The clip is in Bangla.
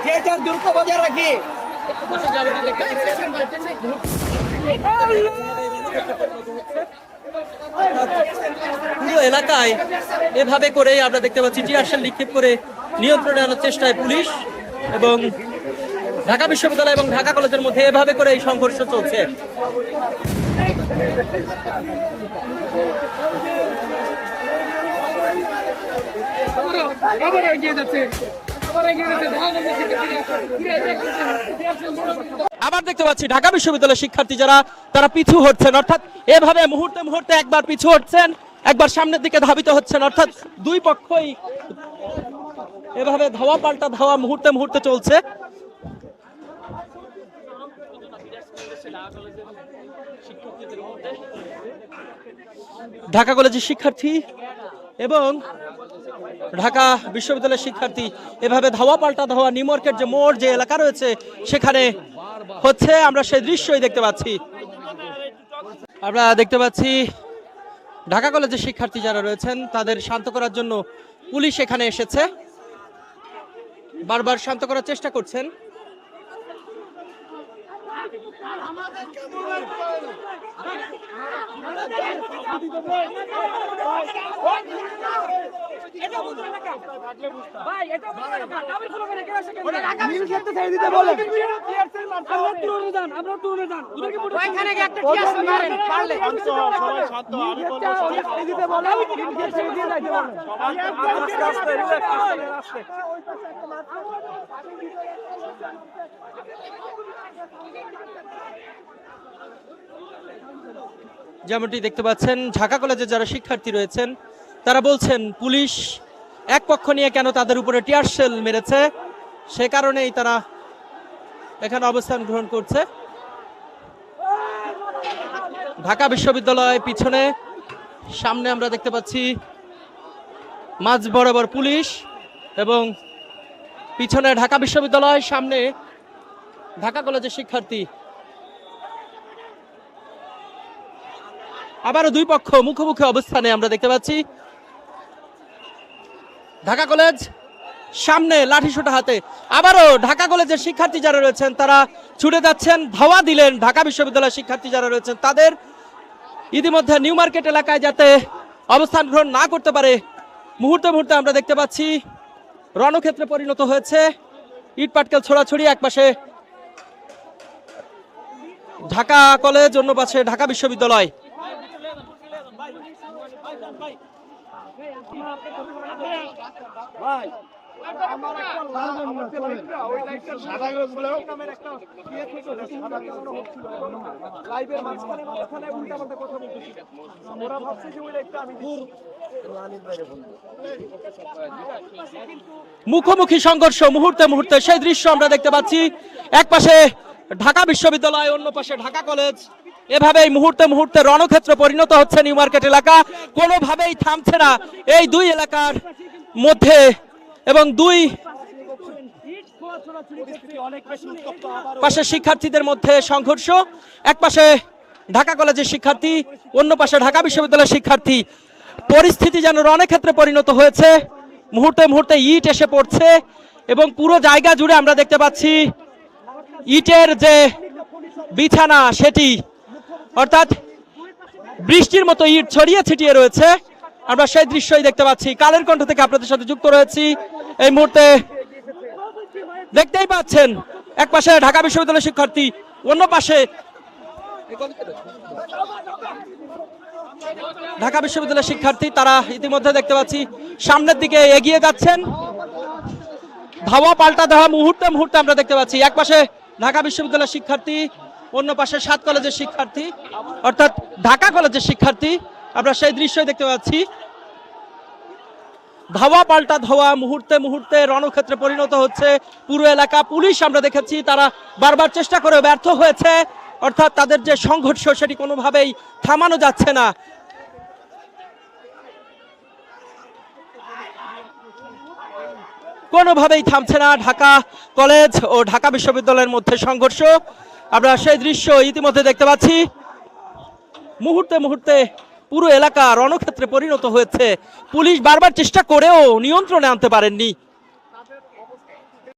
যে যার দ্রুত বজায় রাখি। পুরো এলাকায় এভাবে করে আমরা দেখতে পাচ্ছি টিয়ার শেল নিক্ষেপ করে নিয়ন্ত্রণে আনার চেষ্টায় পুলিশ এবং ঢাকা বিশ্ববিদ্যালয় এবং ঢাকা কলেজের মধ্যে এভাবে করে এই সংঘর্ষ চলছে। আবার দেখতে পাচ্ছি ঢাকা বিশ্ববিদ্যালয়ের শিক্ষার্থী যারা তারা পিছু হচ্ছেন, অর্থাৎ এভাবে মুহূর্তে মুহূর্তে একবার পিছু হচ্ছেন, একবার সামনের দিকে ধাবিত হচ্ছেন, অর্থাৎ দুই পক্ষই এভাবে ধাওয়া পাল্টা ধাওয়া মুহূর্তে মুহূর্তে চলছে। ঢাকা কলেজের শিক্ষার্থী এবং ঢাকা বিশ্ববিদ্যালয়ের শিক্ষার্থী এভাবে ধাওয়া পাল্টা ধাওয়া নিউ মার্কেট যে মোড় যে এলাকা রয়েছে সেখানে হচ্ছে, আমরা সেই দৃশ্যই দেখতে পাচ্ছি। আমরা দেখতে পাচ্ছি ঢাকা কলেজের শিক্ষার্থী যারা রয়েছেন তাদের শান্ত করার জন্য পুলিশ এখানে এসেছে, বারবার শান্ত করার চেষ্টা করছেন। যেমনটি দেখতে পাচ্ছেন ঢাকা কলেজে যারা শিক্ষার্থী রয়েছেন তারা বলছেন পুলিশ এক পক্ষ নিয়ে কেন তাদের উপরে টিয়ার শেল মেরেছে, সে কারণেই তারা এখানে অবস্থান গ্রহণ করছে। ঢাকা বিশ্ববিদ্যালয় পিছনে, সামনে আমরা দেখতে পাচ্ছি মাঝ বরাবর পুলিশ এবং পিছনে ঢাকা বিশ্ববিদ্যালয়, সামনে ঢাকা কলেজের শিক্ষার্থী। আবারও দুই পক্ষ মুখোমুখি অবস্থানে আমরা দেখতে পাচ্ছি। ঢাকা কলেজ সামনে লাঠি সোঁটা হাতে, আবারও ঢাকা কলেজের শিক্ষার্থী যারা রয়েছেন তারা ছুটে যাচ্ছেন, ধাওয়া দিলেন ঢাকা বিশ্ববিদ্যালয়ের শিক্ষার্থী যারা রয়েছেন তাদের, ইতিমধ্যে নিউ মার্কেট এলাকায় যাতে অবস্থান গ্রহণ না করতে পারে মুহূর্তে মুহূর্তে আমরা দেখতে পাচ্ছি রণক্ষেত্রে পরিণত হয়েছে। ইট পাটকেল ছোড়াছড়ি, একপাশে ঢাকা কলেজ, অন্য পাশে ঢাকা বিশ্ববিদ্যালয়। মুখোমুখি সংঘর্ষ মুহূর্তে মুহূর্তে সেই দৃশ্য আমরা দেখতে পাচ্ছি। এক পাশে ঢাকা বিশ্ববিদ্যালয়, অন্য পাশে ঢাকা কলেজ, এভাবেই মুহূর্তে মুহূর্তে রণক্ষেত্র পরিণত হচ্ছে নিউ মার্কেট এলাকা। কোনোভাবেই থামছে না এই দুই এলাকার মধ্যে এবং দুই পাশে শিক্ষার্থীদের মধ্যে সংঘর্ষ। এক পাশে ঢাকা কলেজের শিক্ষার্থী, অন্য পাশে ঢাকা বিশ্ববিদ্যালয়ের শিক্ষার্থী। পরিস্থিতি যেন রণক্ষেত্রে পরিণত হয়েছে, মুহূর্তে মুহূর্তে ইট এসে পড়ছে এবং পুরো জায়গা জুড়ে আমরা দেখতে পাচ্ছি ইটের যে বিছানা সেটি, অর্থাৎ বৃষ্টির মতো ইট ছড়িয়ে ছিটিয়ে রয়েছে। আমরা সেই দৃশ্যই দেখতে পাচ্ছি। কালের কণ্ঠ থেকে আপনাদের সাথে যুক্ত রয়েছি। এই মুহূর্তে দেখতেই পাচ্ছেন এক পাশে ঢাকা বিশ্ববিদ্যালয়ের শিক্ষার্থী, অন্য পাশে ঢাকা বিশ্ববিদ্যালয়ের শিক্ষার্থী। তারা ইতিমধ্যে দেখতে পাচ্ছি সামনের দিকে এগিয়ে যাচ্ছেন, ধাওয়া পাল্টা ধাওয়া মুহূর্তে মুহূর্তে আমরা দেখতে পাচ্ছি। এক পাশে ঢাকা বিশ্ববিদ্যালয়ের শিক্ষার্থী, অন্য পাশে 7 কলেজের শিক্ষার্থী, অর্থাৎ ঢাকা কলেজের শিক্ষার্থী। আমরা সেই দৃশ্যই দেখতে পাচ্ছি, ধাওয়া পাল্টা ধাওয়া মুহূর্তে মুহূর্তে রণক্ষেত্রে পরিণত হচ্ছে পুরো এলাকা। পুলিশ আমরা দেখেছি তারা বারবার চেষ্টা করে ব্যর্থ হয়েছে, অর্থাৎ তাদের যে সংঘর্ষ সেটি কোনোভাবেই থামানো যাচ্ছে না। কোনোভাবেই থামছে না ঢাকা কলেজ ও ঢাকা বিশ্ববিদ্যালয়ের মধ্যে সংঘর্ষ। আমরা সেই দৃশ্য ইতিমধ্যে দেখতে পাচ্ছি। মুহূর্তে মুহূর্তে পুরো এলাকা রণক্ষেত্রে পরিণত হয়েছে। পুলিশ বারবার চেষ্টা করেও নিয়ন্ত্রণে আনতে পারেননি।